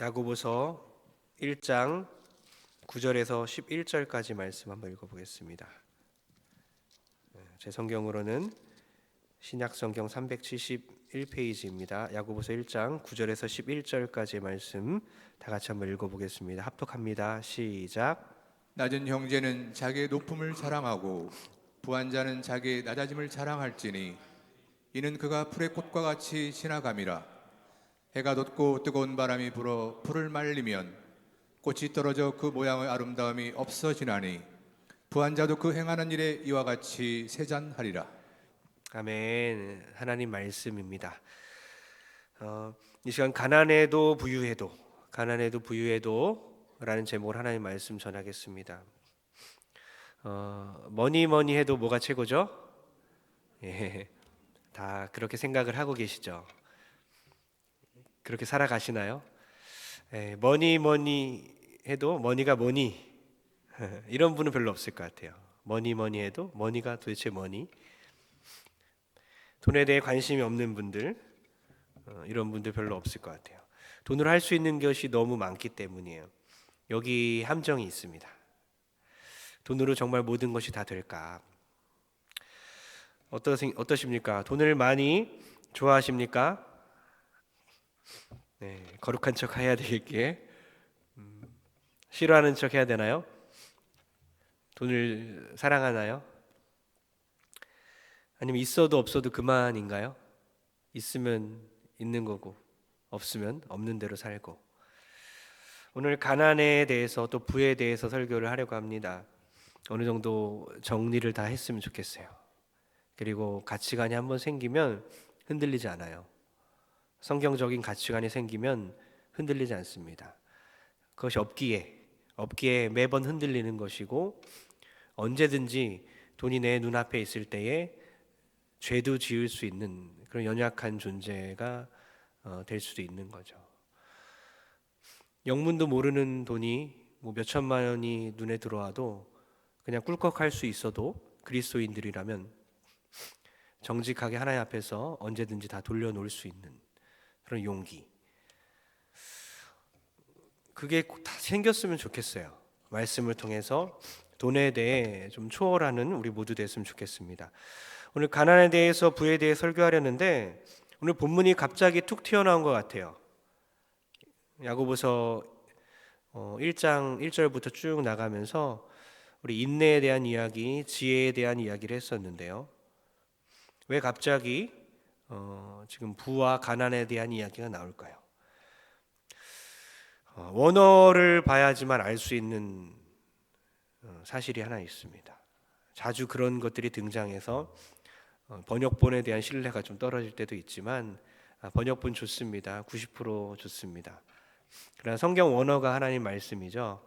야고보서 1장 9절에서 11절까지 말씀 한번 읽어보겠습니다. 제 성경으로는 신약성경 371페이지입니다. 야고보서 1장 9절에서 11절까지 말씀 다 같이 한번 읽어보겠습니다. 합독합니다. 시작. 낮은 형제는 자기의 높음을 자랑하고 부한 자는 자기의 낮아짐을 자랑할지니 이는 그가 풀의 꽃과 같이 지나감이라. 해가 돋고 뜨거운 바람이 불어 풀을 말리면 꽃이 떨어져 그 모양의 아름다움이 없어지나니 부한 자도 그 행하는 일에 이와 같이 세잔하리라. 아멘. 하나님 말씀입니다. 이 시간 가난해도 부유해도 라는 제목으로 하나님 말씀 전하겠습니다. 뭐니 해도 뭐가 최고죠? 예, 다 그렇게 생각을 하고 계시죠? 그렇게 살아가시나요? 예, 뭐니 해도 머니가 뭐니 이런 분은 별로 없을 것 같아요. 뭐니 해도 머니가 도대체 뭐니? 돈에 대해 관심이 없는 분들, 이런 분들 별로 없을 것 같아요. 돈으로 할 수 있는 것이 너무 많기 때문이에요. 여기 함정이 있습니다. 돈으로 정말 모든 것이 다 될까? 어떠십니까? 돈을 많이 좋아하십니까? 네, 거룩한 척 해야 되겠기에 싫어하는 척 해야 되나요? 돈을 사랑하나요? 아니면 있어도 없어도 그만인가요? 있으면 있는 거고 없으면 없는 대로 살고. 오늘 가난에 대해서 또 부에 대해서 설교를 하려고 합니다. 어느 정도 정리를 다 했으면 좋겠어요. 그리고 가치관이 한번 생기면 흔들리지 않아요. 성경적인 가치관이 생기면 흔들리지 않습니다. 그것이 없기에 매번 흔들리는 것이고, 언제든지 돈이 내 눈앞에 있을 때에 죄도 지을 수 있는 그런 연약한 존재가 될 수도 있는 거죠. 영문도 모르는 돈이 몇 천만 원이 눈에 들어와도 그냥 꿀꺽할 수 있어도 그리스도인들이라면 정직하게 하나님 앞에서 언제든지 다 돌려놓을 수 있는 그런 용기, 그게 다 생겼으면 좋겠어요. 말씀을 통해서 돈에 대해 좀 초월하는 우리 모두 됐으면 좋겠습니다. 오늘 가난에 대해서 부에 대해 설교하려는데 오늘 본문이 갑자기 툭 튀어나온 것 같아요. 야고보서 1장 1절부터 쭉 나가면서 우리 인내에 대한 이야기, 지혜에 대한 이야기를 했었는데요. 왜 갑자기 지금 부와 가난에 대한 이야기가 나올까요? 원어를 봐야지만 알 수 있는 사실이 하나 있습니다. 자주 그런 것들이 등장해서 번역본에 대한 신뢰가 좀 떨어질 때도 있지만 번역본 좋습니다. 90% 좋습니다. 그러나 성경 원어가 하나님 말씀이죠.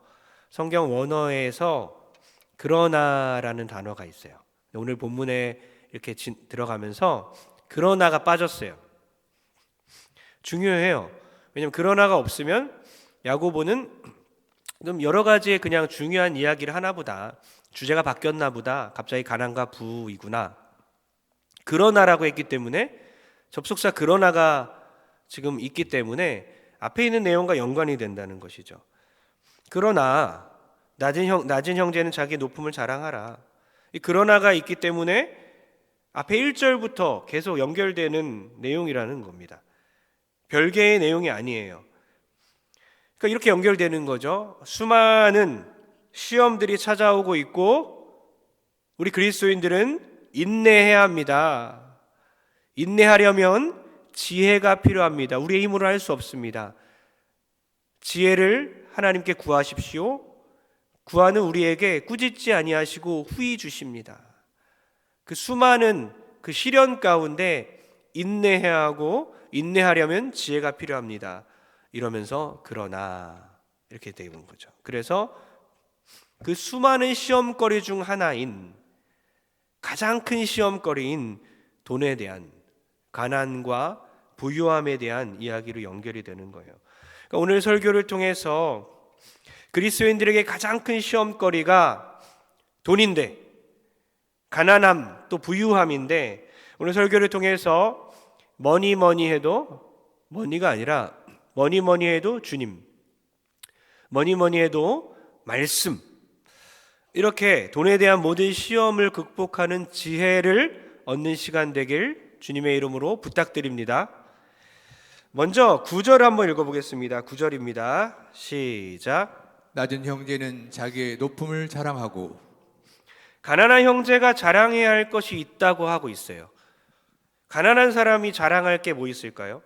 성경 원어에서 그러나라는 단어가 있어요. 오늘 본문에 이렇게 들어가면서 그러나가 빠졌어요. 중요해요. 왜냐하면 그러나가 없으면 야고보는 좀 여러 가지의 그냥 중요한 이야기를 하나보다, 주제가 바뀌었나 보다, 갑자기 가난과 부이구나, 그러나라고 했기 때문에, 접속사 그러나가 지금 있기 때문에 앞에 있는 내용과 연관이 된다는 것이죠. 그러나 낮은 형제는 자기 높음을 자랑하라. 이 그러나가 있기 때문에 앞에 1절부터 계속 연결되는 내용이라는 겁니다. 별개의 내용이 아니에요. 그러니까 이렇게 연결되는 거죠. 수많은 시험들이 찾아오고 있고 우리 그리스도인들은 인내해야 합니다. 인내하려면 지혜가 필요합니다. 우리의 힘으로 할 수 없습니다. 지혜를 하나님께 구하십시오. 구하는 우리에게 꾸짖지 아니하시고 후히 주십니다. 그 수많은 그 시련 가운데 인내해야 하고 인내하려면 지혜가 필요합니다. 이러면서 그러나 이렇게 되는 거죠. 그래서 그 수많은 시험거리 중 하나인, 가장 큰 시험거리인 돈에 대한, 가난과 부유함에 대한 이야기로 연결이 되는 거예요. 그러니까 오늘 설교를 통해서 그리스도인들에게 가장 큰 시험거리가 돈인데, 가난함 또 부유함인데, 오늘 설교를 통해서 뭐니 해도 머니가 아니라 뭐니 뭐니 해도 주님, 뭐니 뭐니 해도 말씀, 이렇게 돈에 대한 모든 시험을 극복하는 지혜를 얻는 시간 되길 주님의 이름으로 부탁드립니다. 먼저 9절 한번 읽어보겠습니다. 9절입니다. 시작. 낮은 형제는 자기의 높음을 자랑하고 가난한 형제가 자랑해야 할 것이 있다고 하고 있어요. 가난한 사람이 자랑할 게 뭐 있을까요?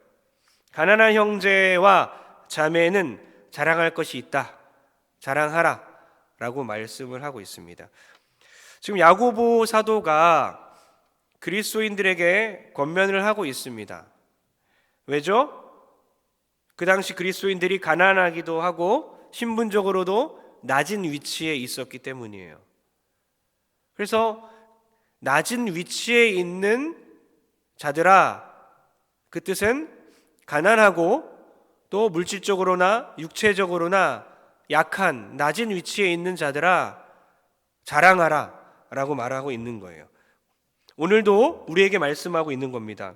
가난한 형제와 자매는 자랑할 것이 있다. 자랑하라 라고 말씀을 하고 있습니다. 지금 야고보 사도가 그리스도인들에게 권면을 하고 있습니다. 왜죠? 그 당시 그리스도인들이 가난하기도 하고 신분적으로도 낮은 위치에 있었기 때문이에요. 그래서 낮은 위치에 있는 자들아, 그 뜻은 가난하고 또 물질적으로나 육체적으로나 약한 낮은 위치에 있는 자들아 자랑하라 라고 말하고 있는 거예요. 오늘도 우리에게 말씀하고 있는 겁니다.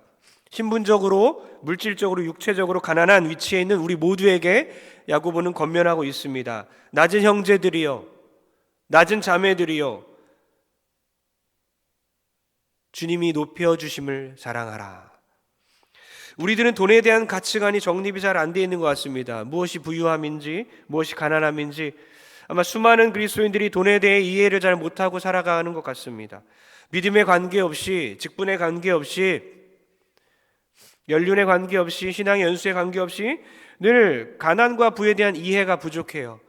신분적으로, 물질적으로, 육체적으로 가난한 위치에 있는 우리 모두에게 야고보는 권면하고 있습니다. 낮은 형제들이여, 낮은 자매들이여, 주님이 높여주심을 자랑하라. 우리들은 돈에 대한 가치관이 정립이 잘 안 되어 있는 것 같습니다. 무엇이 부유함인지, 무엇이 가난함인지 아마 수많은 그리스도인들이 돈에 대해 이해를 잘 못하고 살아가는 것 같습니다. 믿음에 관계없이, 직분에 관계없이, 연륜에 관계없이, 신앙의 연수에 관계없이 늘 가난과 부에 대한 이해가 부족해요.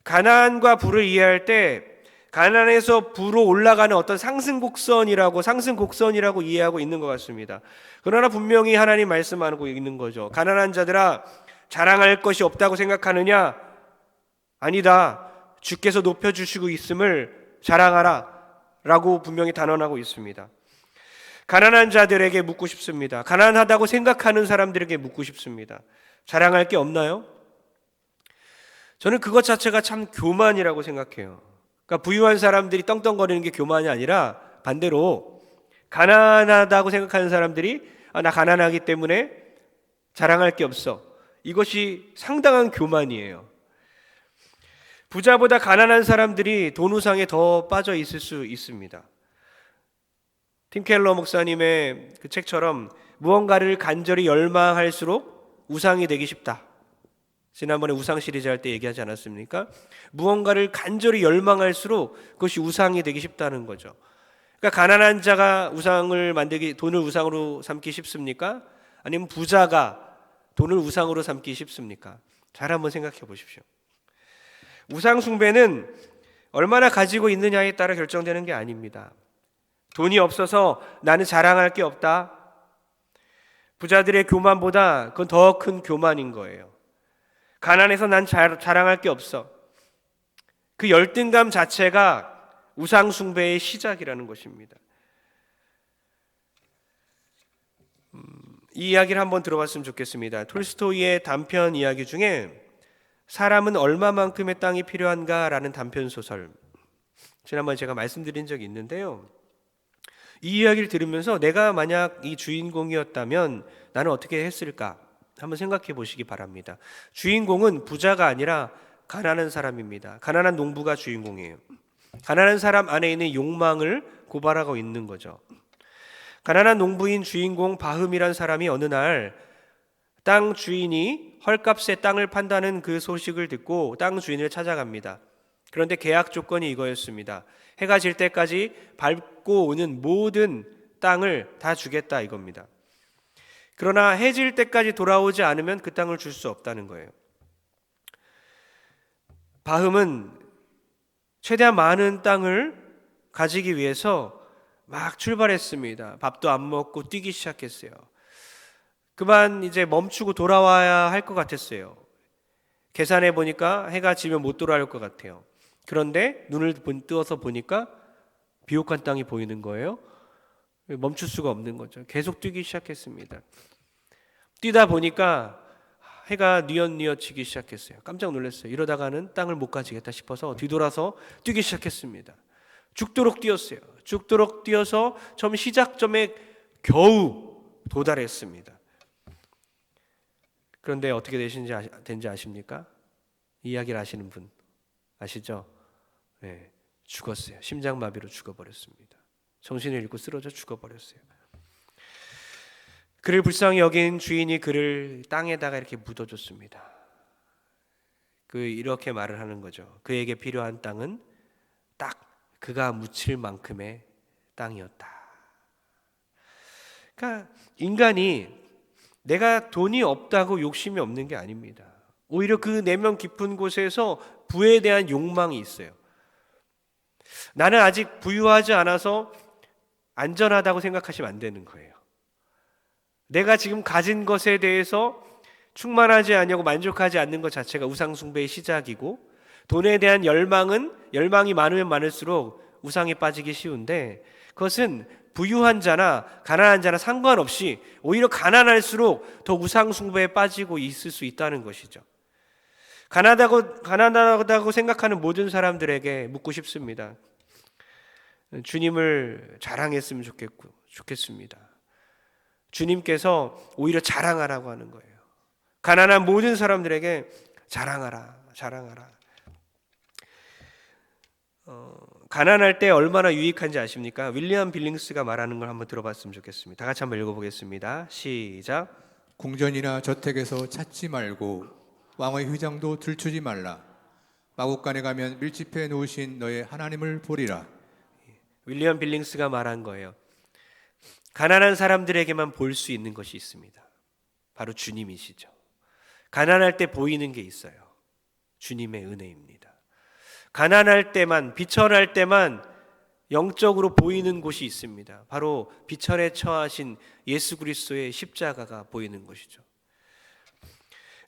가난과 부를 이해할 때 가난에서 부로 올라가는 어떤 상승곡선이라고 이해하고 있는 것 같습니다. 그러나 분명히 하나님 말씀하고 있는 거죠. 가난한 자들아 자랑할 것이 없다고 생각하느냐? 아니다. 주께서 높여주시고 있음을 자랑하라 라고 분명히 단언하고 있습니다. 가난한 자들에게 묻고 싶습니다. 가난하다고 생각하는 사람들에게 묻고 싶습니다. 자랑할 게 없나요? 저는 그것 자체가 참 교만이라고 생각해요. 그러니까 부유한 사람들이 떵떵거리는 게 교만이 아니라 반대로 가난하다고 생각하는 사람들이 나 가난하기 때문에 자랑할 게 없어. 이것이 상당한 교만이에요. 부자보다 가난한 사람들이 돈 우상에 더 빠져 있을 수 있습니다. 팀 켈러 목사님의 그 책처럼 무언가를 간절히 열망할수록 우상이 되기 쉽다. 지난번에 우상 시리즈 할 때 얘기하지 않았습니까? 무언가를 간절히 열망할수록 그것이 우상이 되기 쉽다는 거죠. 그러니까 가난한 자가 돈을 우상으로 삼기 쉽습니까? 아니면 부자가 돈을 우상으로 삼기 쉽습니까? 잘 한번 생각해 보십시오. 우상 숭배는 얼마나 가지고 있느냐에 따라 결정되는 게 아닙니다. 돈이 없어서 나는 자랑할 게 없다. 부자들의 교만보다 그건 더 큰 교만인 거예요. 가난해서 난 자랑할 게 없어. 그 열등감 자체가 우상 숭배의 시작이라는 것입니다. 이 이야기를 한번 들어봤으면 좋겠습니다. 톨스토이의 단편 이야기 중에 사람은 얼마만큼의 땅이 필요한가라는 단편 소설, 지난번에 제가 말씀드린 적이 있는데요. 이 이야기를 들으면서 내가 만약 이 주인공이었다면 나는 어떻게 했을까 한번 생각해 보시기 바랍니다. 주인공은 부자가 아니라 가난한 사람입니다. 가난한 농부가 주인공이에요. 가난한 사람 안에 있는 욕망을 고발하고 있는 거죠. 가난한 농부인 주인공 바흠이란 사람이 어느 날 땅 주인이 헐값에 땅을 판다는 그 소식을 듣고 땅 주인을 찾아갑니다. 그런데 계약 조건이 이거였습니다. 해가 질 때까지 밟고 오는 모든 땅을 다 주겠다 이겁니다. 그러나 해질 때까지 돌아오지 않으면 그 땅을 줄 수 없다는 거예요. 바흠은 최대한 많은 땅을 가지기 위해서 막 출발했습니다. 밥도 안 먹고 뛰기 시작했어요. 그만 이제 멈추고 돌아와야 할 것 같았어요. 계산해 보니까 해가 지면 못 돌아올 것 같아요. 그런데 눈을 뜨어서 보니까 비옥한 땅이 보이는 거예요. 멈출 수가 없는 거죠. 계속 뛰기 시작했습니다. 뛰다 보니까 해가 뉘엿뉘엿지기 시작했어요. 깜짝 놀랐어요. 이러다가는 땅을 못 가지겠다 싶어서 뒤돌아서 뛰기 시작했습니다. 죽도록 뛰었어요. 죽도록 뛰어서 처음 시작점에 겨우 도달했습니다. 그런데 어떻게 된지 아십니까? 이 이야기를 아시는 분 아시죠? 네, 죽었어요. 심장마비로 죽어버렸습니다. 정신을 잃고 쓰러져 죽어버렸어요. 그를 불쌍히 여긴 주인이 그를 땅에다가 이렇게 묻어줬습니다. 이렇게 말을 하는 거죠. 그에게 필요한 땅은 딱 그가 묻힐 만큼의 땅이었다. 그러니까 인간이 내가 돈이 없다고 욕심이 없는 게 아닙니다. 오히려 그 내면 깊은 곳에서 부에 대한 욕망이 있어요. 나는 아직 부유하지 않아서 안전하다고 생각하시면 안 되는 거예요. 내가 지금 가진 것에 대해서 충만하지 않냐고 만족하지 않는 것 자체가 우상 숭배의 시작이고, 돈에 대한 열망이 많으면 많을수록 우상에 빠지기 쉬운데, 그것은 부유한 자나 가난한 자나 상관없이 오히려 가난할수록 더 우상 숭배에 빠지고 있을 수 있다는 것이죠. 가난하다고 생각하는 모든 사람들에게 묻고 싶습니다. 주님을 자랑했으면 좋겠습니다. 주님께서 오히려 자랑하라고 하는 거예요. 가난한 모든 사람들에게 자랑하라. 가난할 때 얼마나 유익한지 아십니까? 윌리엄 빌링스가 말하는 걸 한번 들어봤으면 좋겠습니다. 다 같이 한번 읽어보겠습니다. 시작. 궁전이나 저택에서 찾지 말고 왕의 휘장도 들추지 말라. 마국간에 가면 밀집해 놓으신 너의 하나님을 보리라. 윌리엄 빌링스가 말한 거예요. 가난한 사람들에게만 볼 수 있는 것이 있습니다. 바로 주님이시죠. 가난할 때 보이는 게 있어요. 주님의 은혜입니다. 가난할 때만, 비천할 때만 영적으로 보이는 곳이 있습니다. 바로 비천에 처하신 예수 그리스도의 십자가가 보이는 것이죠.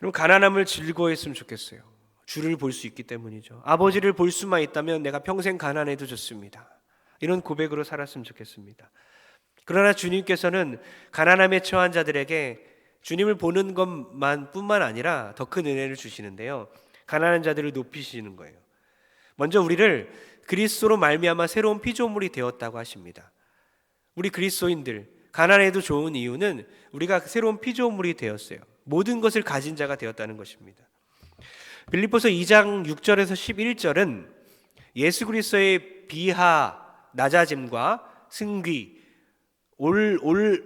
여러분, 가난함을 즐거워했으면 좋겠어요. 주를 볼 수 있기 때문이죠. 아버지를 볼 수만 있다면 내가 평생 가난해도 좋습니다. 이런 고백으로 살았으면 좋겠습니다. 그러나 주님께서는 가난함에 처한 자들에게 주님을 보는 것만 뿐만 아니라 더 큰 은혜를 주시는데요, 가난한 자들을 높이시는 거예요. 먼저 우리를 그리스도로 말미암아 새로운 피조물이 되었다고 하십니다. 우리 그리스도인들 가난해도 좋은 이유는 우리가 새로운 피조물이 되었어요. 모든 것을 가진 자가 되었다는 것입니다. 빌립보서 2장 6절에서 11절은 예수 그리스도의 비하, 낮아짐과 승귀,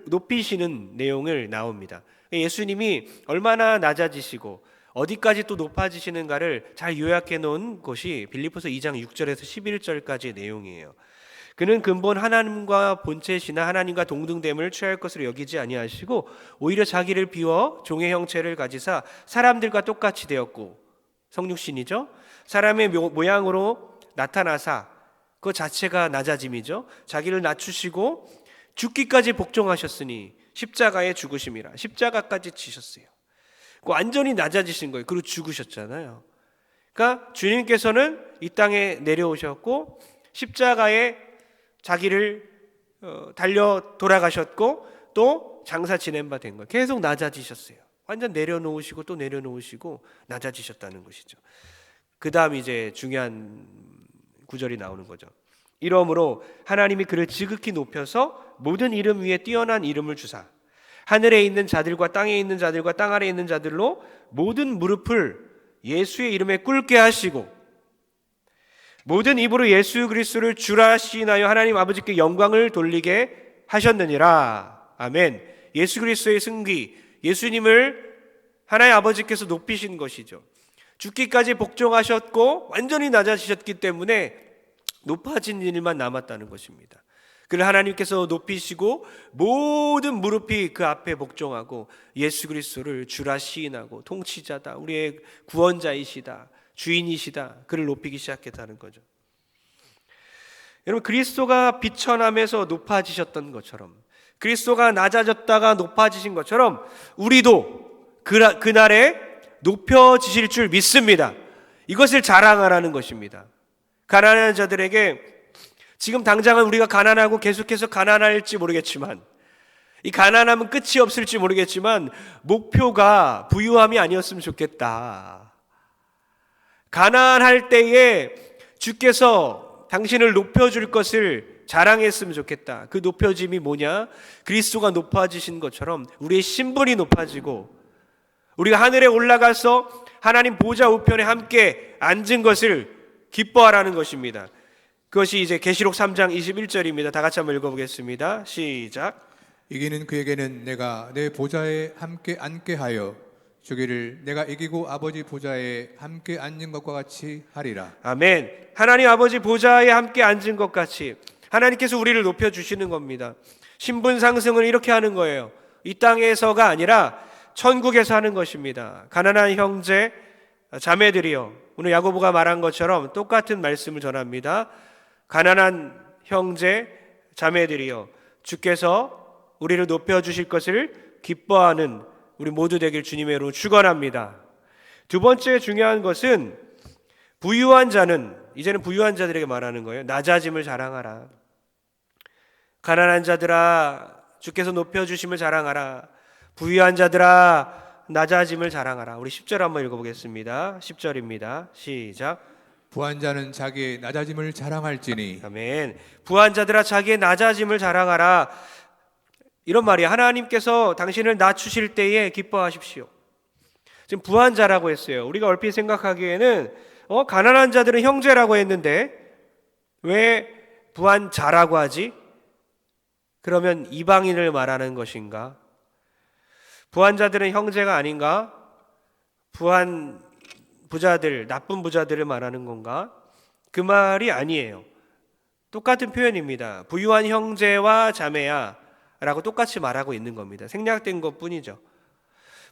높이시는 내용을 나옵니다. 예수님이 얼마나 낮아지시고 어디까지 또 높아지시는가를 잘 요약해 놓은 것이 빌립보서 2장 6절에서 11절까지의 내용이에요. 그는 근본 하나님과 본체시나 하나님과 동등됨을 취할 것으로 여기지 아니하시고 오히려 자기를 비워 종의 형체를 가지사 사람들과 똑같이 되었고, 성육신이죠. 사람의 모양으로 나타나사 그 자체가 낮아짐이죠. 자기를 낮추시고 죽기까지 복종하셨으니 십자가에 죽으심이라. 십자가까지 지셨어요. 완전히 낮아지신 거예요. 그리고 죽으셨잖아요. 그러니까 주님께서는 이 땅에 내려오셨고 십자가에 자기를 달려 돌아가셨고 또 장사 지낸 바 된 거예요. 계속 낮아지셨어요. 완전 내려놓으시고 또 내려놓으시고 낮아지셨다는 것이죠. 그 다음 이제 중요한 구절이 나오는 거죠. 이러므로 하나님이 그를 지극히 높여서 모든 이름 위에 뛰어난 이름을 주사 하늘에 있는 자들과 땅에 있는 자들과 땅 아래에 있는 자들로 모든 무릎을 예수의 이름에 꿇게 하시고 모든 입으로 예수 그리스도를 주라 시인하여 하나님 아버지께 영광을 돌리게 하셨느니라. 아멘. 예수 그리스도의 승귀, 예수님을 하나님 아버지께서 높이신 것이죠. 죽기까지 복종하셨고 완전히 낮아지셨기 때문에 높아진 일만 남았다는 것입니다. 그를 하나님께서 높이시고 모든 무릎이 그 앞에 복종하고 예수 그리스도를 주라 시인하고 통치자다, 우리의 구원자이시다, 주인이시다, 그를 높이기 시작했다는 거죠. 여러분, 그리스도가 비천함에서 높아지셨던 것처럼, 그리스도가 낮아졌다가 높아지신 것처럼 우리도 그날에 높여지실 줄 믿습니다. 이것을 자랑하라는 것입니다. 가난한 자들에게 지금 당장은 우리가 가난하고 계속해서 가난할지 모르겠지만, 이 가난함은 끝이 없을지 모르겠지만 목표가 부유함이 아니었으면 좋겠다. 가난할 때에 주께서 당신을 높여줄 것을 자랑했으면 좋겠다. 그 높여짐이 뭐냐? 그리스도가 높아지신 것처럼 우리의 신분이 높아지고 우리가 하늘에 올라가서 하나님 보좌 우편에 함께 앉은 것을 기뻐하라는 것입니다. 그것이 이제 계시록 3장 21절입니다. 다 같이 한번 읽어보겠습니다. 시작. 이기는 그에게는 내가 내 보좌에 함께 앉게 하여 주기를 내가 이기고 아버지 보좌에 함께 앉은 것과 같이 하리라. 아멘. 하나님 아버지 보좌에 함께 앉은 것 같이 하나님께서 우리를 높여주시는 겁니다. 신분 상승을 이렇게 하는 거예요. 이 땅에서가 아니라 천국에서 하는 것입니다. 가난한 형제 자매들이여, 오늘 야고보가 말한 것처럼 똑같은 말씀을 전합니다. 가난한 형제 자매들이여, 주께서 우리를 높여주실 것을 기뻐하는 우리 모두 되길 주님의 이름으로 축원합니다. 두 번째 중요한 것은 부유한 자는, 이제는 부유한 자들에게 말하는 거예요. 낮아짐을 자랑하라. 가난한 자들아 주께서 높여주심을 자랑하라. 부유한 자들아 낮아짐을 자랑하라. 우리 10절 한번 읽어보겠습니다. 10절입니다. 시작. 부한 자는 자기의 낮아짐을 자랑할지니. 아멘. 부한 자들아 자기의 낮아짐을 자랑하라. 이런 말이에요. 하나님께서 당신을 낮추실 때에 기뻐하십시오. 지금 부한 자라고 했어요. 우리가 얼핏 생각하기에는 가난한 자들은 형제라고 했는데 왜 부한 자라고 하지? 그러면 이방인을 말하는 것인가? 부한 자들은 형제가 아닌가? 부한 부자들, 나쁜 부자들을 말하는 건가? 그 말이 아니에요. 똑같은 표현입니다. 부유한 형제와 자매야 라고 똑같이 말하고 있는 겁니다. 생략된 것 뿐이죠.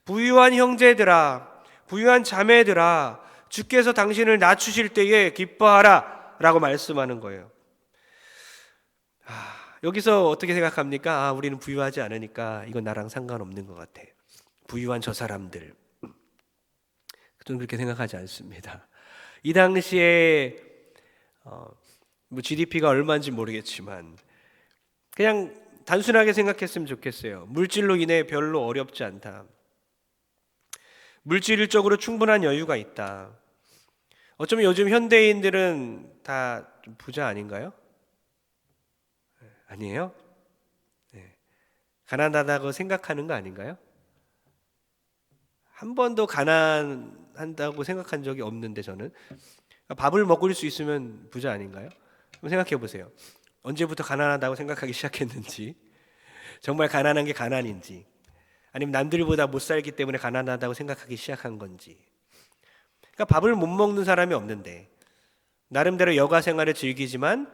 부유한 형제들아, 부유한 자매들아, 주께서 당신을 낮추실 때에 기뻐하라 라고 말씀하는 거예요. 여기서 어떻게 생각합니까? 우리는 부유하지 않으니까 이건 나랑 상관없는 것 같아. 부유한 저 사람들. 좀 그렇게 생각하지 않습니다. 이 당시에 GDP가 얼마인지 모르겠지만 그냥 단순하게 생각했으면 좋겠어요. 물질로 인해 별로 어렵지 않다. 물질적으로 충분한 여유가 있다. 어쩌면 요즘 현대인들은 다 좀 부자 아닌가요? 아니에요? 네. 가난하다고 생각하는 거 아닌가요? 한 번도 가난한다고 생각한 적이 없는데 저는 밥을 먹을 수 있으면 부자 아닌가요? 한번 생각해 보세요. 언제부터 가난하다고 생각하기 시작했는지, 정말 가난한 게 가난인지, 아니면 남들보다 못 살기 때문에 가난하다고 생각하기 시작한 건지. 그러니까 밥을 못 먹는 사람이 없는데 나름대로 여가 생활을 즐기지만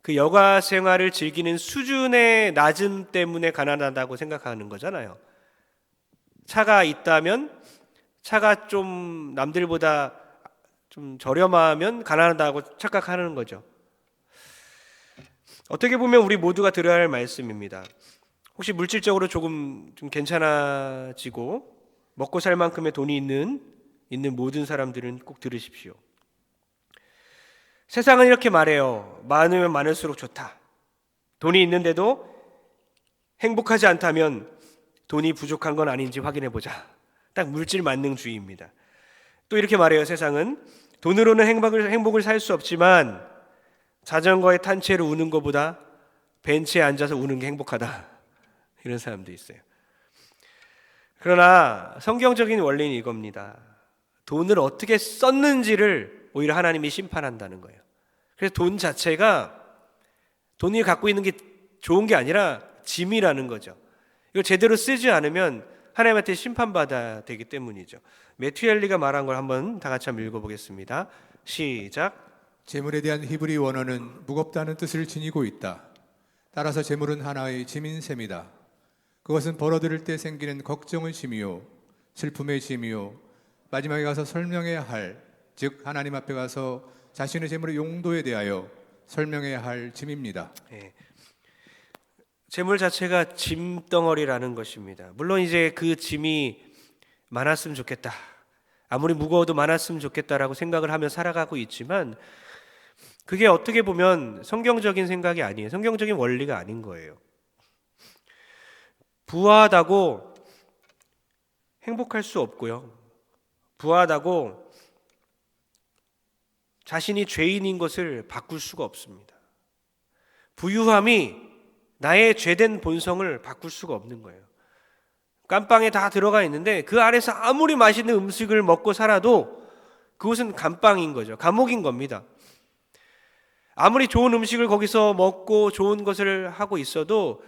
그 여가 생활을 즐기는 수준의 낮음 때문에 가난하다고 생각하는 거잖아요. 차가 있다면 차가 좀 남들보다 좀 저렴하면 가난하다고 착각하는 거죠. 어떻게 보면 우리 모두가 들어야 할 말씀입니다. 혹시 물질적으로 조금 좀 괜찮아지고 먹고 살 만큼의 돈이 있는 모든 사람들은 꼭 들으십시오. 세상은 이렇게 말해요. 많으면 많을수록 좋다. 돈이 있는데도 행복하지 않다면 돈이 부족한 건 아닌지 확인해 보자. 딱 물질 만능주의입니다. 또 이렇게 말해요. 세상은 돈으로는 행복을 살 수 없지만 자전거에 탄 채로 우는 것보다 벤치에 앉아서 우는 게 행복하다. 이런 사람도 있어요. 그러나 성경적인 원리는 이겁니다. 돈을 어떻게 썼는지를 오히려 하나님이 심판한다는 거예요. 그래서 돈 자체가, 돈이 갖고 있는 게 좋은 게 아니라 짐이라는 거죠. 이걸 제대로 쓰지 않으면 하나님한테 심판받아야 되기 때문이죠. 메투엘리가 말한 걸 한번 다 같이 한번 읽어보겠습니다. 시작. 재물에 대한 히브리 원어는 무겁다는 뜻을 지니고 있다. 따라서 재물은 하나의 짐인 셈이다. 그것은 벌어들일 때 생기는 걱정의 짐이요, 슬픔의 짐이요, 마지막에 가서 설명해야 할, 즉 하나님 앞에 가서 자신의 재물의 용도에 대하여 설명해야 할 짐입니다. 네. 재물 자체가 짐덩어리라는 것입니다. 물론 이제 그 짐이 많았으면 좋겠다, 아무리 무거워도 많았으면 좋겠다라고 생각을 하며 살아가고 있지만 그게 어떻게 보면 성경적인 생각이 아니에요. 성경적인 원리가 아닌 거예요. 부하다고 행복할 수 없고요. 부하다고 자신이 죄인인 것을 바꿀 수가 없습니다. 부유함이 나의 죄된 본성을 바꿀 수가 없는 거예요. 감방에 다 들어가 있는데 그 안에서 아무리 맛있는 음식을 먹고 살아도 그곳은 감방인 거죠. 감옥인 겁니다. 아무리 좋은 음식을 거기서 먹고 좋은 것을 하고 있어도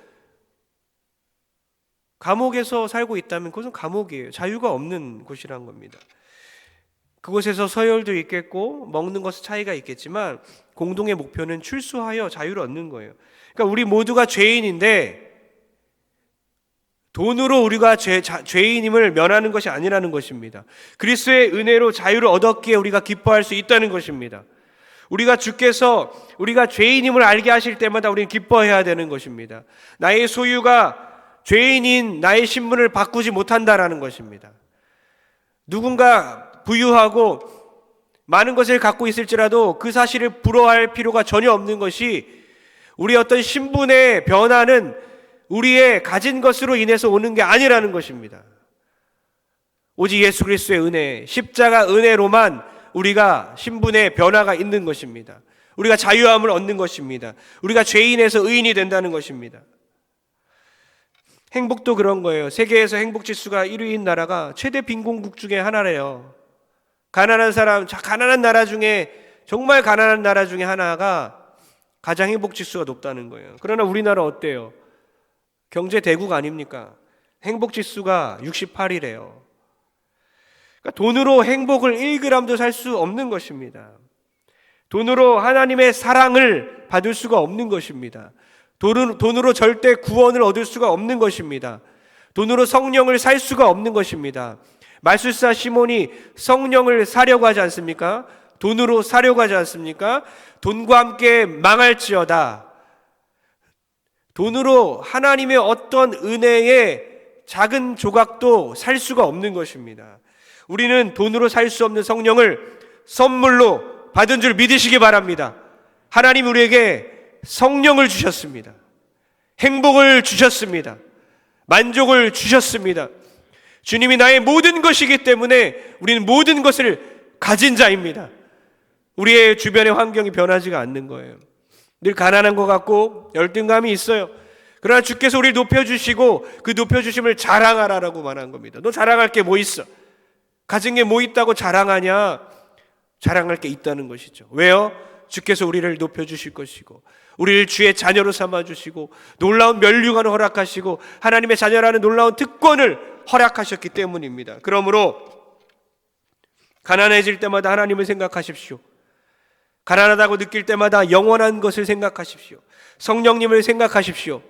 감옥에서 살고 있다면 그것은 감옥이에요. 자유가 없는 곳이란 겁니다. 그곳에서 서열도 있겠고 먹는 것은 차이가 있겠지만 공동의 목표는 출소하여 자유를 얻는 거예요. 그러니까 우리 모두가 죄인인데 돈으로 우리가 죄인임을 면하는 것이 아니라는 것입니다. 그리스도의 은혜로 자유를 얻었기에 우리가 기뻐할 수 있다는 것입니다. 우리가 주께서 우리가 죄인임을 알게 하실 때마다 우리는 기뻐해야 되는 것입니다. 나의 소유가 죄인인 나의 신분을 바꾸지 못한다라는 것입니다. 누군가 부유하고 많은 것을 갖고 있을지라도 그 사실을 부러워할 필요가 전혀 없는 것이 우리의 어떤 신분의 변화는 우리의 가진 것으로 인해서 오는 게 아니라는 것입니다. 오직 예수 그리스도의 은혜, 십자가 은혜로만 우리가 신분의 변화가 있는 것입니다. 우리가 자유함을 얻는 것입니다. 우리가 죄인에서 의인이 된다는 것입니다. 행복도 그런 거예요. 세계에서 행복 지수가 1위인 나라가 최대 빈곤국 중에 하나래요. 가난한 나라 중에 정말 가난한 나라 중에 하나가 가장 행복 지수가 높다는 거예요. 그러나 우리나라 어때요? 경제 대국 아닙니까? 행복 지수가 68이래요. 그러니까 돈으로 행복을 1g도 살 수 없는 것입니다. 돈으로 하나님의 사랑을 받을 수가 없는 것입니다. 돈으로 절대 구원을 얻을 수가 없는 것입니다. 돈으로 성령을 살 수가 없는 것입니다. 말술사 시몬이 성령을 사려고 하지 않습니까? 돈으로 사려고 하지 않습니까? 돈과 함께 망할지어다. 돈으로 하나님의 어떤 은혜의 작은 조각도 살 수가 없는 것입니다. 우리는 돈으로 살 수 없는 성령을 선물로 받은 줄 믿으시기 바랍니다. 하나님 우리에게 성령을 주셨습니다. 행복을 주셨습니다. 만족을 주셨습니다. 주님이 나의 모든 것이기 때문에 우리는 모든 것을 가진 자입니다. 우리의 주변의 환경이 변하지가 않는 거예요. 늘 가난한 것 같고 열등감이 있어요. 그러나 주께서 우리를 높여주시고 그 높여주심을 자랑하라라고 말한 겁니다. 너 자랑할 게 뭐 있어? 가진 게 뭐 있다고 자랑하냐? 자랑할 게 있다는 것이죠. 왜요? 주께서 우리를 높여주실 것이고 우리를 주의 자녀로 삼아주시고 놀라운 면류관을 허락하시고 하나님의 자녀라는 놀라운 특권을 허락하셨기 때문입니다. 그러므로 가난해질 때마다 하나님을 생각하십시오. 가난하다고 느낄 때마다 영원한 것을 생각하십시오. 성령님을 생각하십시오.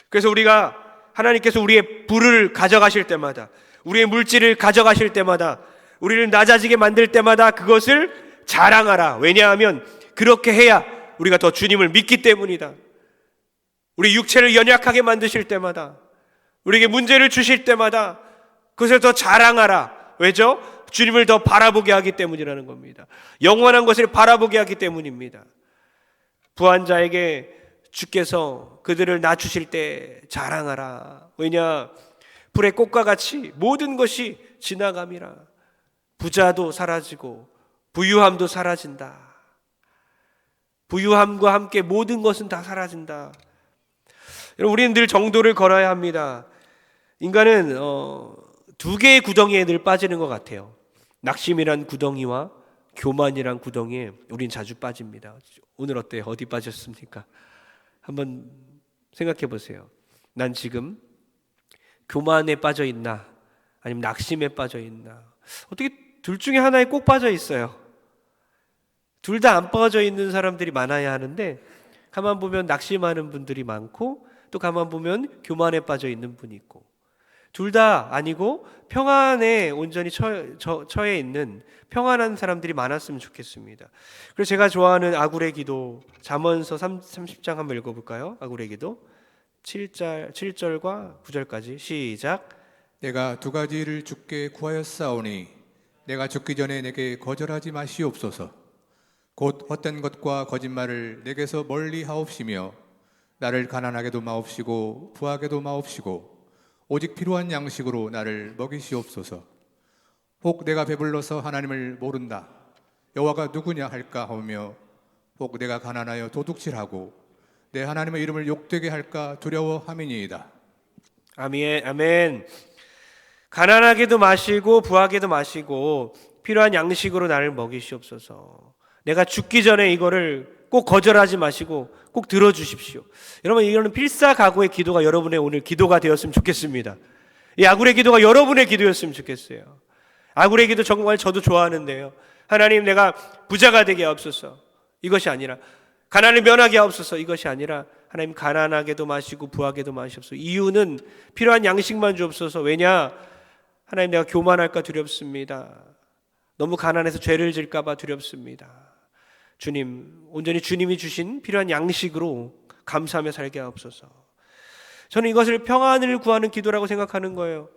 그래서 우리가 하나님께서 우리의 부를 가져가실 때마다 우리의 물질을 가져가실 때마다 우리를 낮아지게 만들 때마다 그것을 자랑하라. 왜냐하면 그렇게 해야 우리가 더 주님을 믿기 때문이다. 우리 육체를 연약하게 만드실 때마다 우리에게 문제를 주실 때마다 그것을 더 자랑하라. 왜죠? 주님을 더 바라보게 하기 때문이라는 겁니다. 영원한 것을 바라보게 하기 때문입니다. 부한 자에게 주께서 그들을 낮추실 때 자랑하라. 왜냐? 불의 꽃과 같이 모든 것이 지나감이라. 부자도 사라지고 부유함도 사라진다. 부유함과 함께 모든 것은 다 사라진다. 여러분, 우리는 늘 정도를 걸어야 합니다. 인간은 두 개의 구덩이에 늘 빠지는 것 같아요. 낙심이란 구덩이와 교만이란 구덩이에 우린 자주 빠집니다. 오늘 어때요? 어디 빠졌습니까? 한번 생각해 보세요. 난 지금 교만에 빠져 있나? 아니면 낙심에 빠져 있나? 어떻게 둘 중에 하나에 꼭 빠져 있어요. 둘 다 안 빠져 있는 사람들이 많아야 하는데 가만 보면 낙심하는 분들이 많고 또 가만 보면 교만에 빠져 있는 분이 있고 둘 다 아니고 평안에 온전히 처해 있는 평안한 사람들이 많았으면 좋겠습니다. 그래서 제가 좋아하는 아굴의 기도 잠언서 30장 한번 읽어볼까요? 아굴의 기도 7절과 9절까지 시작. 내가 두 가지를 주께 구하였사오니 내가 죽기 전에 내게 거절하지 마시옵소서. 곧 헛된 것과 거짓말을 내게서 멀리 하옵시며 나를 가난하게도 마옵시고 부하게도 마옵시고 오직 필요한 양식으로 나를 먹이시옵소서. 혹 내가 배불러서 하나님을 모른다 여호와가 누구냐 할까 하며 혹 내가 가난하여 도둑질하고 내 하나님의 이름을 욕되게 할까 두려워함이니이다. 아멘. 가난하게도 마시고 부하게도 마시고 필요한 양식으로 나를 먹이시옵소서. 내가 죽기 전에 이거를 꼭 거절하지 마시고 꼭 들어주십시오. 여러분, 이거는 필사각오의 기도가 여러분의 오늘 기도가 되었으면 좋겠습니다. 이 아굴의 기도가 여러분의 기도였으면 좋겠어요. 아굴의 기도 정말 저도 좋아하는데요. 하나님, 내가 부자가 되게 하옵소서. 이것이 아니라, 가난을 면하게 하옵소서. 이것이 아니라, 하나님, 가난하게도 마시고 부하게도 마시옵소서. 이유는 필요한 양식만 주옵소서. 왜냐? 하나님, 내가 교만할까 두렵습니다. 너무 가난해서 죄를 질까 봐 두렵습니다. 주님, 온전히 주님이 주신 필요한 양식으로 감사하며 살게 하옵소서. 저는 이것을 평안을 구하는 기도라고 생각하는 거예요.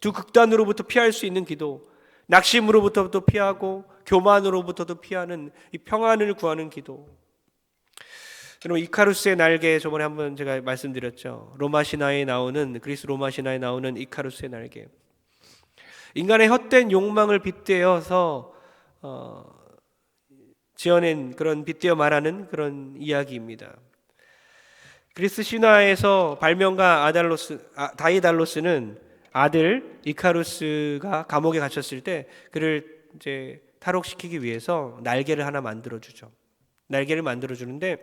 두 극단으로부터 피할 수 있는 기도, 낙심으로부터도 피하고 교만으로부터도 피하는 이 평안을 구하는 기도. 여러분, 이카루스의 날개, 저번에 한번 제가 말씀드렸죠. 로마 신화에 나오는, 그리스 로마 신화에 나오는 이카루스의 날개. 인간의 헛된 욕망을 빗대어서 지어낸, 그런 빗대어 말하는 그런 이야기입니다. 그리스 신화에서 발명가 다이달로스는 아들 이카루스가 감옥에 갇혔을 때 그를 이제 탈옥시키기 위해서 날개를 하나 만들어 주죠. 날개를 만들어 주는데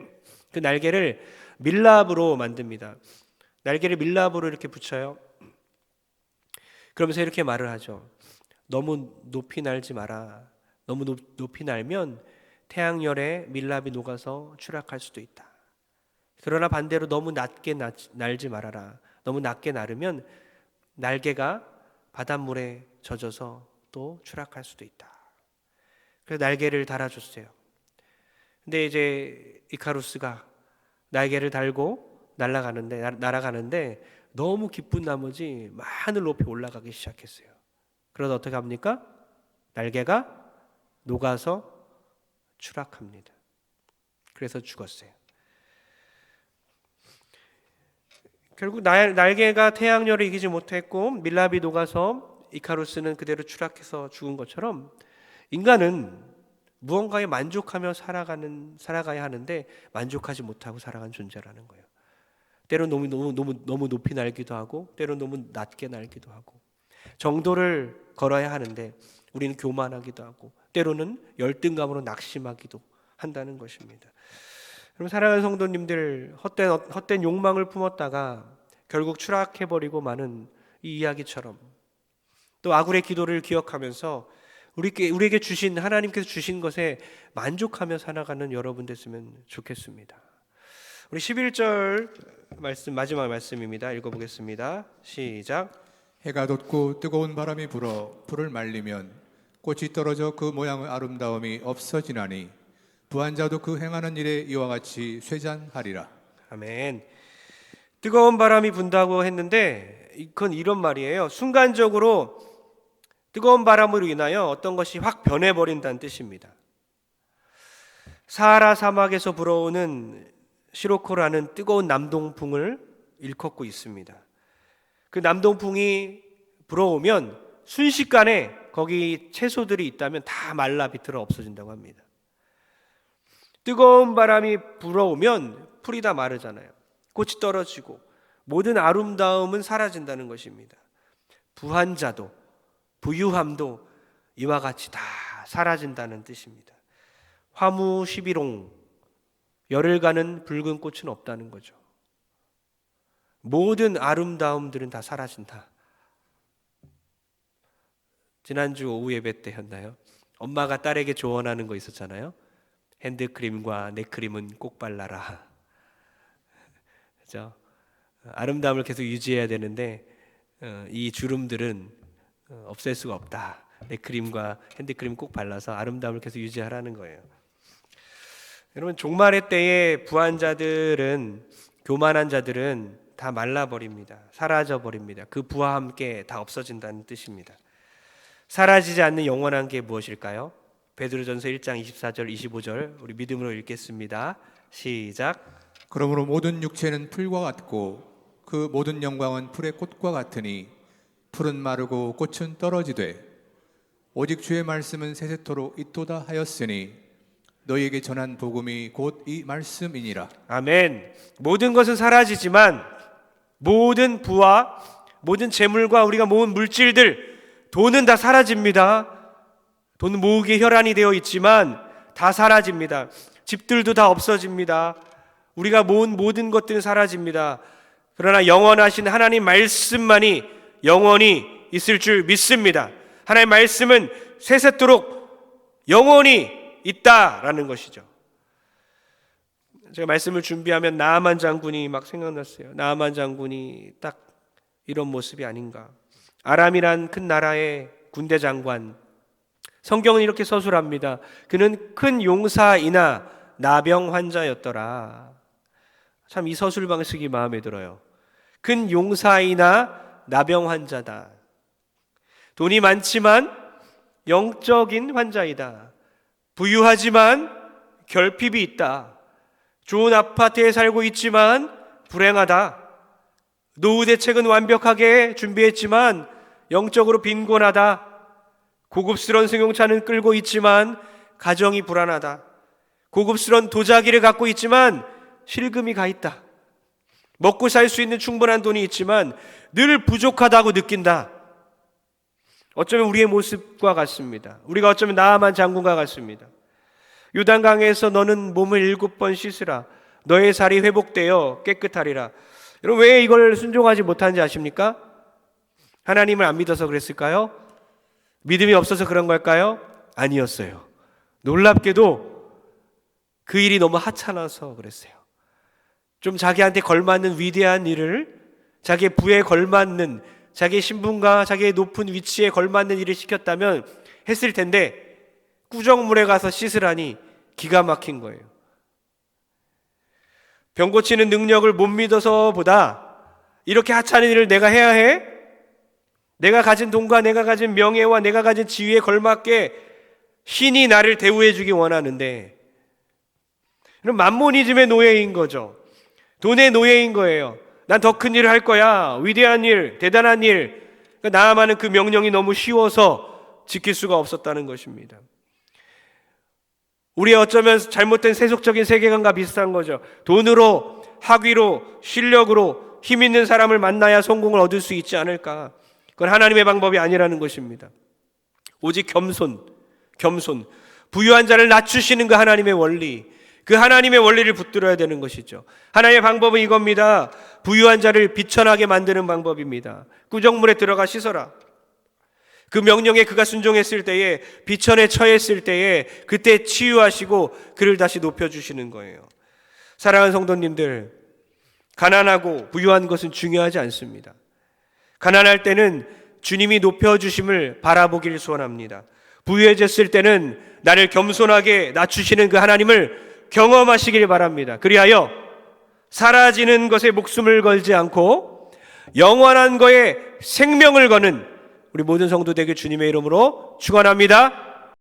그 날개를 밀랍으로 만듭니다. 날개를 밀랍으로 이렇게 붙여요. 그러면서 이렇게 말을 하죠. 너무 높이 날지 마라. 너무 높이 날면 태양열에 밀랍이 녹아서 추락할 수도 있다. 그러나 반대로 너무 낮게 날지 말아라. 너무 낮게 날으면 날개가 바닷물에 젖어서 또 추락할 수도 있다. 그래서 날개를 달아줬어요. 근데 이제 이카루스가 날개를 달고 날아가는데 너무 기쁜 나머지 하늘 높이 올라가기 시작했어요. 그러다 어떻게 합니까? 날개가 녹아서 추락합니다. 그래서 죽었어요. 결국 날개가 태양열을 이기지 못했고 밀랍이 녹아서 이카루스는 그대로 추락해서 죽은 것처럼 인간은 무언가에 만족하며 살아가야 하는데 만족하지 못하고 살아가는 존재라는 거예요. 때로는 너무 높이 날기도 하고 때로는 너무 낮게 날기도 하고 정도를 걸어야 하는데 우리는 교만하기도 하고 때로는 열등감으로 낙심하기도 한다는 것입니다. 그럼 사랑하는 성도님들, 헛된 욕망을 품었다가 결국 추락해버리고 마는 이 이야기처럼 또 아굴의 기도를 기억하면서 우리에게 주신, 하나님께서 주신 것에 만족하며 살아가는 여러분 됐으면 좋겠습니다. 우리 11절 말씀, 마지막 말씀입니다. 읽어보겠습니다. 시작. 해가 돋고 뜨거운 바람이 불어 불을 말리면 꽃이 떨어져 그 모양의 아름다움이 없어지나니 부한 자도 그 행하는 일에 이와 같이 쇠잔하리라. 아멘. 뜨거운 바람이 분다고 했는데 그건 이런 말이에요. 순간적으로 뜨거운 바람으로 인하여 어떤 것이 확 변해버린다는 뜻입니다. 사하라 사막에서 불어오는 시로코라는 뜨거운 남동풍을 일컫고 있습니다. 그 남동풍이 불어오면 순식간에 거기 채소들이 있다면 다 말라 비틀어 없어진다고 합니다. 뜨거운 바람이 불어오면 풀이 다 마르잖아요. 꽃이 떨어지고 모든 아름다움은 사라진다는 것입니다. 부한 자도 부유함도 이와 같이 다 사라진다는 뜻입니다. 화무 11홍, 열을 가는 붉은 꽃은 없다는 거죠. 모든 아름다움들은 다 사라진다. 지난주 오후 예배 때였나요? 엄마가 딸에게 조언하는 거 있었잖아요. 핸드크림과 넥크림은 꼭 발라라. 그죠? 아름다움을 계속 유지해야 되는데 이 주름들은 없앨 수가 없다. 넥크림과 핸드크림 꼭 발라서 아름다움을 계속 유지하라는 거예요. 여러분, 종말의 때에 부한 자들은, 교만한 자들은 다 말라버립니다. 사라져버립니다. 그 부와 함께 다 없어진다는 뜻입니다. 사라지지 않는 영원한 게 무엇일까요? 베드로전서 1장 24절 25절 우리 믿음으로 읽겠습니다. 시작. 그러므로 모든 육체는 풀과 같고 그 모든 영광은 풀의 꽃과 같으니 풀은 마르고 꽃은 떨어지되 오직 주의 말씀은 세세토록 있도다 하였으니 너희에게 전한 복음이 곧 이 말씀이니라. 아멘. 모든 것은 사라지지만 모든 부와 모든 재물과 우리가 모은 물질들, 돈은 다 사라집니다. 돈 모으기에 혈안이 되어 있지만 다 사라집니다. 집들도 다 없어집니다. 우리가 모은 모든 것들은 사라집니다. 그러나 영원하신 하나님 말씀만이 영원히 있을 줄 믿습니다. 하나님의 말씀은 세세토록 영원히 있다라는 것이죠. 제가 말씀을 준비하면 나아만 장군이 막 생각났어요. 나아만 장군이 딱 이런 모습이 아닌가. 아람이란 큰 나라의 군대 장관, 성경은 이렇게 서술합니다. 그는 큰 용사이나 나병 환자였더라. 참 이 서술 방식이 마음에 들어요. 큰 용사이나 나병 환자다. 돈이 많지만 영적인 환자이다. 부유하지만 결핍이 있다. 좋은 아파트에 살고 있지만 불행하다. 노후 대책은 완벽하게 준비했지만 영적으로 빈곤하다. 고급스러운 승용차는 끌고 있지만 가정이 불안하다. 고급스러운 도자기를 갖고 있지만 실금이 가 있다. 먹고 살 수 있는 충분한 돈이 있지만 늘 부족하다고 느낀다. 어쩌면 우리의 모습과 같습니다. 우리가 어쩌면 나아만 장군과 같습니다. 요단강에서 너는 몸을 7번 씻으라. 너의 살이 회복되어 깨끗하리라. 여러분, 왜 이걸 순종하지 못하는지 아십니까? 하나님을 안 믿어서 그랬을까요? 믿음이 없어서 그런 걸까요? 아니었어요. 놀랍게도 그 일이 너무 하찮아서 그랬어요. 좀 자기한테 걸맞는 위대한 일을, 자기의 부에 걸맞는, 자기의 신분과 자기의 높은 위치에 걸맞는 일을 시켰다면 했을 텐데 꾸정물에 가서 씻으라니 기가 막힌 거예요. 병 고치는 능력을 못 믿어서보다 이렇게 하찮은 일을 내가 해야 해? 내가 가진 돈과 내가 가진 명예와 내가 가진 지위에 걸맞게 신이 나를 대우해 주기 원하는데, 그럼 만모니즘의 노예인 거죠. 돈의 노예인 거예요. 난 더 큰 일을 할 거야. 위대한 일, 대단한 일. 나아만은 그 명령이 너무 쉬워서 지킬 수가 없었다는 것입니다. 우리의 어쩌면 잘못된 세속적인 세계관과 비슷한 거죠. 돈으로, 학위로, 실력으로 힘 있는 사람을 만나야 성공을 얻을 수 있지 않을까. 그건 하나님의 방법이 아니라는 것입니다. 오직 겸손. 부유한 자를 낮추시는 그 하나님의 원리, 그 하나님의 원리를 붙들어야 되는 것이죠. 하나님의 방법은 이겁니다. 부유한 자를 비천하게 만드는 방법입니다. 꾸정물에 들어가 씻어라. 그 명령에 그가 순종했을 때에, 비천에 처했을 때에 그때 치유하시고 그를 다시 높여주시는 거예요. 사랑하는 성도님들, 가난하고 부유한 것은 중요하지 않습니다. 가난할 때는 주님이 높여주심을 바라보기를 소원합니다. 부유해졌을 때는 나를 겸손하게 낮추시는 그 하나님을 경험하시길 바랍니다. 그리하여 사라지는 것에 목숨을 걸지 않고 영원한 거에 생명을 거는 우리 모든 성도 되길 주님의 이름으로 축원합니다.